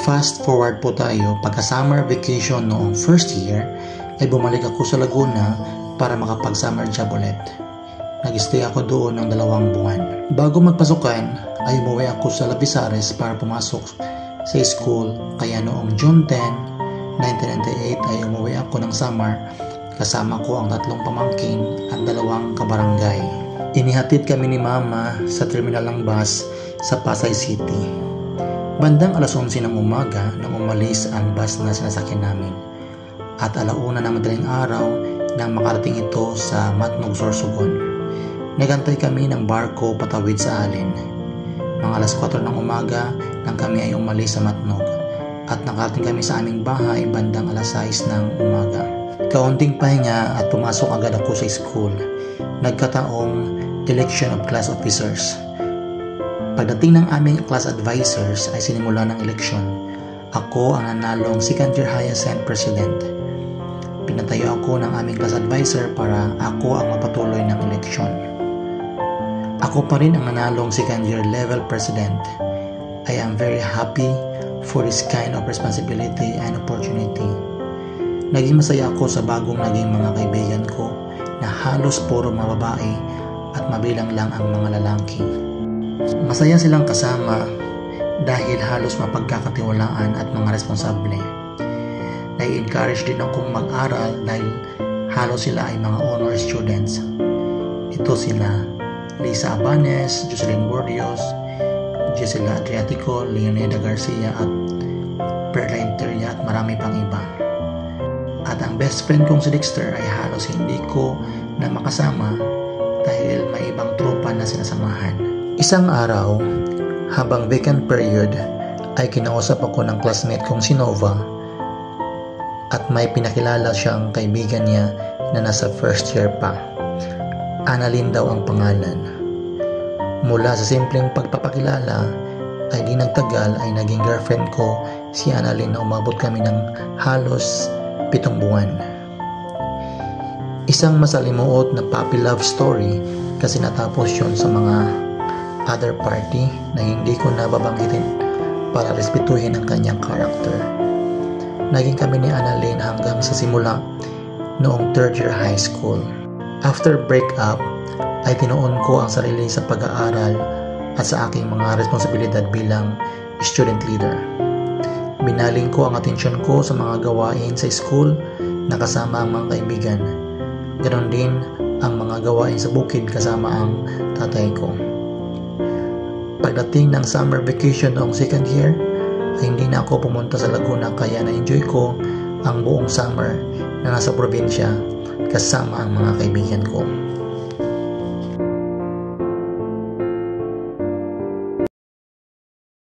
Fast forward po tayo, pagka summer vacation noong first year, ay bumalik ako sa Laguna para makapag-summer job ulit. Nag-stay ako doon ng 2 buwan. Bago magpasukan, ay umuwi ako sa Lapisares para pumasok sa school. Kaya noong June 10, 1998 ay umuwi ako ng summer. Kasama ko ang 3 pamangkin at 2 kabarangay. Inihatid kami ni Mama sa terminal ng bus sa Pasay City. Bandang alas 11 ng umaga nang umalis ang bus na sinasakyan namin. At 1:00 ng madaling araw nang makarating ito sa Matnog, Sorsogon. Nagantay kami ng barko patawid sa Alin. Mga alas 4 ng umaga nang kami ay umalis sa Matnog. At nakarating kami sa aming bahay bandang alas 6 ng umaga. Kaunting pahinga at pumasok agad ako sa school. Nagkataong election of class officers. Pagdating ng aming class advisors ay sinimula ng eleksyon. Ako ang nanalong second year Hyacinth President. Pinatayo ako ng aming class advisor para ako ang mapatuloy ng eleksyon. Ako pa rin ang nanalong second year level President. I am very happy for this kind of responsibility and opportunity. Naging masaya ako sa bagong naging mga kaibigan ko na halos puro mga babae at mabilang lang ang mga lalaki. Masaya silang kasama dahil halos mapagkakatiwalaan at mga responsable. Nai-encourage din akong mag-aral dahil halos sila ay mga honor students. Ito sila Lisa Abanes, Jocelyn Bordios, Gisela Adriatico, Leonida Garcia at Perla Interia at marami pang iba. At ang best friend kong si Dexter ay halos hindi ko na makasama dahil may ibang tropa na sinasamahan. Isang araw, habang vacant period, ay kinausap ako ng classmate kong si Nova at may pinakilala siyang kaibigan niya na nasa first year pa. Annalyn daw ang pangalan. Mula sa simpleng pagpapakilala ay di nagtagal ay naging girlfriend ko si Annalyn na umabot kami ng halos 7 buwan. Isang masalimuot na puppy love story kasi natapos yun sa mga other party na hindi ko nababanggitin para respetuhin ang kanyang character. Naging kami ni Annalyn hanggang sa simula noong 3rd year high school. After breakup ay tinuon ko ang sarili sa pag-aaral at sa aking mga responsibilidad bilang student leader. Binaling ko ang atensyon ko sa mga gawain sa school na kasama ang mga kaibigan. Ganon din ang mga gawain sa bukid kasama ang tatay ko. Pagdating ng summer vacation noong 2nd year, ay hindi na ako pumunta sa Laguna kaya na-enjoy ko ang buong summer na nasa probinsya kasama ang mga kaibigan ko.